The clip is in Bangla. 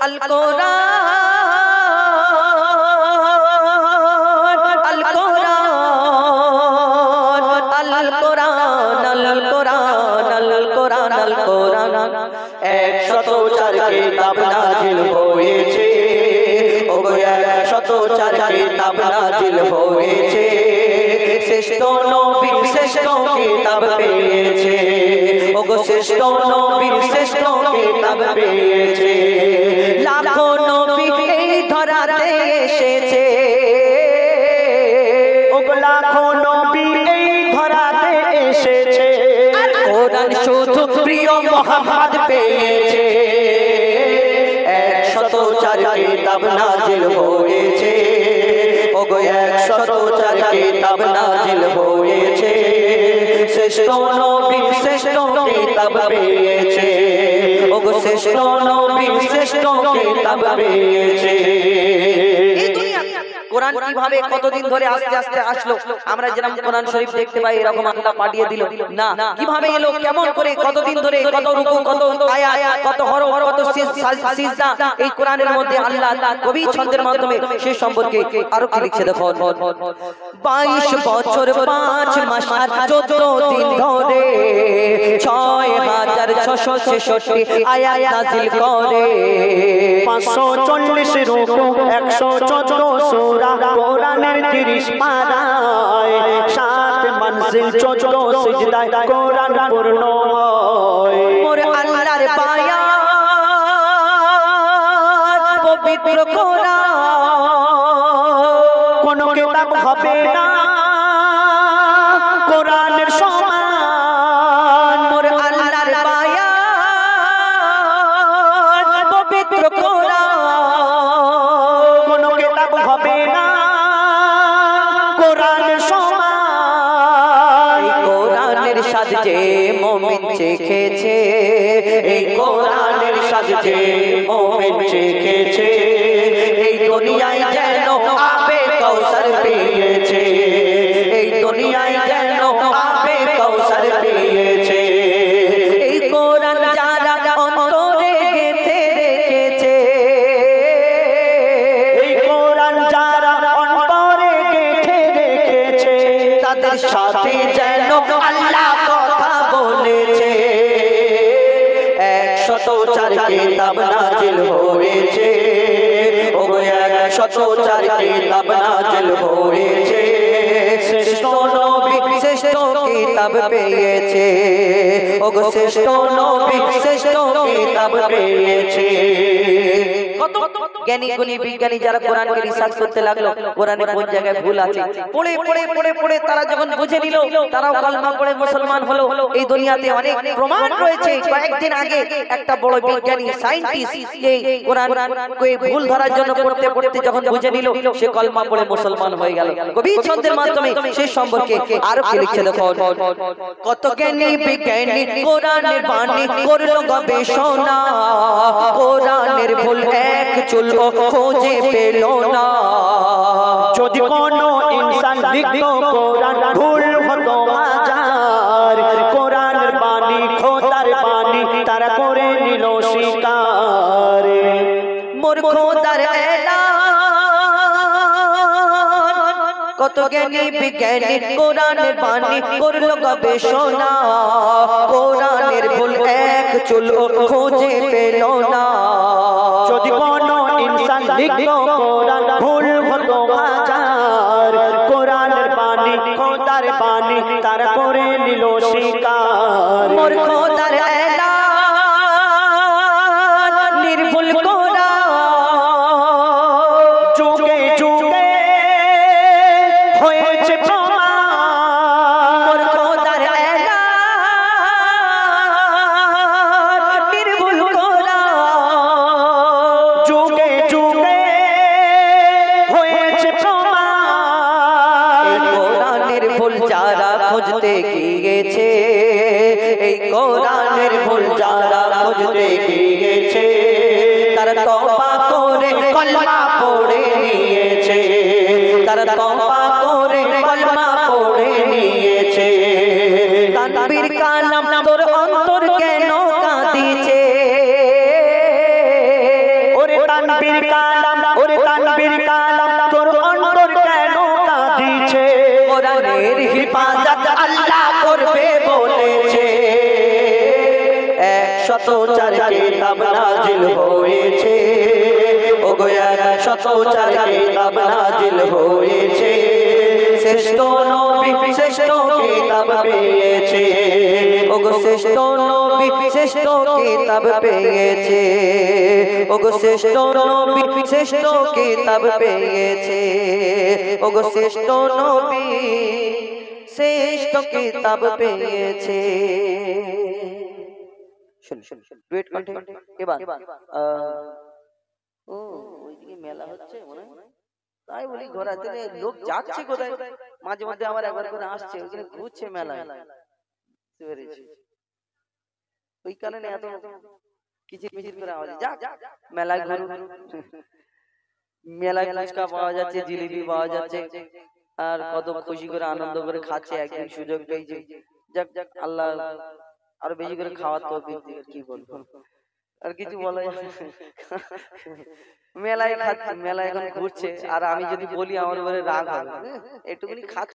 আল কোরআন আল কোরআন আল কোরআন আল কোরআন আল কোরআন আল কোরআন 104 কিতাব নাজিল হয়েছে ওগো 104 কিতাব নাজিল হয়েছে শ্রেষ্ঠ নবীর শ্রেষ্ঠ কিতাব পেয়েছে ওগো শ্রেষ্ঠ নবীর শ্রেষ্ঠ কিতাব পেয়েছে লাখো নবী এই ধরাতে এসেছে ওগো লাখো নবী এই ধরাতে এসেছে কোরআন শুধু প্রিয় মুহাম্মদ পেয়েছে 104 কিতাব নাজিল হয়েছে ওগো 104 কিতাব নাজিল হয়েছে শ্রেষ্ঠ নবী শ্রেষ্ঠ কিতাব পেয়েছে ওগো শ্রেষ্ঠ নবী শ্রেষ্ঠ কিতাব পেয়েছে কোরআন কিভাবে কতদিন ধরে আস্তে আস্তে আসলো আমরা যেরকম কোরআন শরীফ দেখতে পাই এরকম আল্লাহ পাঠিয়ে দিল না কিভাবে এলো কেমন করে কতদিন ধরে কত রুকু কত আয়াত কত হরফ কত সিজদা এই কোরআনের মধ্যে আল্লাহ কবি ছন্দের মাধ্যমে সেই সম্পর্কে আরো কি লিখছে দেখো 22 বছর 5 মাস আর 14 দিন ধরে 6666 আয়াত নাযিল করে 540 রুকু 114 সূরা কোরআনের 30 পারায় 7 মঞ্জিল 14 সিজদায় কোরআন পূর্ণ হয় মোর আল্লাহর বায়াত পবিত্র কোরআন কোন কিতাব হবে না কোরআনের সমান মোর আল্লাহর বায়াত পবিত্র কোরআন কোন কিতাব হবে না কোরআনের সমান কোরআনের স্বাদ যে মুমিন চেখেছে এই কোরআনের স্বাদ যে মুমিন চেখেছে এই দুনিয়ায় যেন আবে কৌসর পেয়েছে এই দুনিয়ায় যেন আবে কৌসর পেয়েছে এই কোরআন যারা অন্তরে গেঁথে রেখেছে এই কোরআন যারা অন্তরে গেঁথে রেখেছে তাদের সাথে যেন আল্লাহ কথা বলেছে 104 কিতাব নাজিল হয়েছে ওগো 104 কিতাব নাজিল হয়েছে শ্রেষ্ঠ নবী শ্রেষ্ঠ কিতাব পেয়েছে ওগো শ্রেষ্ঠ নবী শ্রেষ্ঠ কিতাব পেয়েছে কত জ্ঞানী গুণী বিজ্ঞানী যারা কোরআনকে রিসার্চ করতে লাগলো কোরআনে কোন জায়গায় ভুল আছে পড়ে পড়ে পড়ে পড়ে তারা যখন বুঝে নিল তারাও কালমা পড়ে মুসলমান হলো এই দুনিয়াতে অনেক প্রমাণ রয়েছে কয়েকদিন আগে একটা বড় বিজ্ঞানী সায়েন্টিস্ট এই কোরআনকে ভুল ধরার জন্য পড়তে পড়তে যখন বুঝে নিল সে কালমা পড়ে মুসলমান হয়ে গেল কবি ছন্দের মাধ্যমে সেই সম্পর্কে আরো কি লিখছে দেখো কত জ্ঞানী বিজ্ঞানী কোরআনের বাণী করলো গবেষণা কোরআনের ভুল এক চুল খোঁজে পেল না যদি কোনো ইনসান লিখতো কোরআন ভুল হতো হাজার কোরআনের বাণী খোদার বাণী তারা করে নিল স্বীকার মোর খোদার এলান কত জ্ঞানী বিজ্ঞানী কোরআনের বাণী করলো গবেষণা কোরআনের ভুল এক চুল খোঁজে পেল না যদি কোনো ইনসান লিখতো কোরআন ভুল হতো হাজার কোরআনের বাণী খোদার বাণী তারা করে নিল স্বীকার মোর খোদার এলান নির্ভুল কোরআন যুগে যুগে হয়েছে প্রমাণ মোর খোদার এলান নির্ভুল কোরআন যুগে যুগে হয়েছে প্রমাণ কোরআনের ভুল যারা খুঁজতে গিয়েছে এই কোরআনের ভুল যারা খুঁজতে গিয়েছে তারা তওবা করে কলমা পড়ে নিয়েছে তারা তওবা করে কলমা পড়ে নিয়েছে তানবীর কালাম তোর অন্তর কেন কাঁদিছে ওরে তানবীর কালাম ওরে তানবীর কালাম তোর অন্তর কেন কাঁদিছে কোরআনের হিফাজত আল্লাহ করবে বলেছে 104 কিতাব নাজিল হয়েছে ওগো 104 কিতাব নাজিল হয়েছে শ্রেষ্ঠ নবী শ্রেষ্ঠ কিতাব পেয়েছে ওগো শ্রেষ্ঠ নবী শ্রেষ্ঠ কিতাব পেয়েছে ওগো শ্রেষ্ঠ নবী শ্রেষ্ঠ কিতাব পেয়েছে ওগো শ্রেষ্ঠ নবী শ্রেষ্ঠ কিতাব পেয়েছে শুন ডুয়েট কণ্ঠে এবার ও ওইদিকে মেলা হচ্ছে মনে হয় তাই বলি ঘোরাতে লোক যাচ্ছে কোথায় মাঝে মধ্যে আবার একবার করে আসছে ওইখানে ঘুরছে মেলায় ওই কারণে এত কিচির মিচির করে আওয়াজ যাক মেলায় ঘুরুন মেলায় ফুচকা পাওয়া যাচ্ছে জিলিপি পাওয়া যাচ্ছে আর কত খুশি করে আনন্দ করে খাচ্ছে একদিন সুযোগ পেয়েছে যাক যাক আল্লাহ আরো বেশি করে খাওয়ার তৌফিক দিক কি বলবো আর কিছু বলা মেলায় খাচ্ছে মেলায় এখন ঘুরছে আর আমি যদি বলি আমার উপরে রাগ হবে একটুখানি খাচ্ছে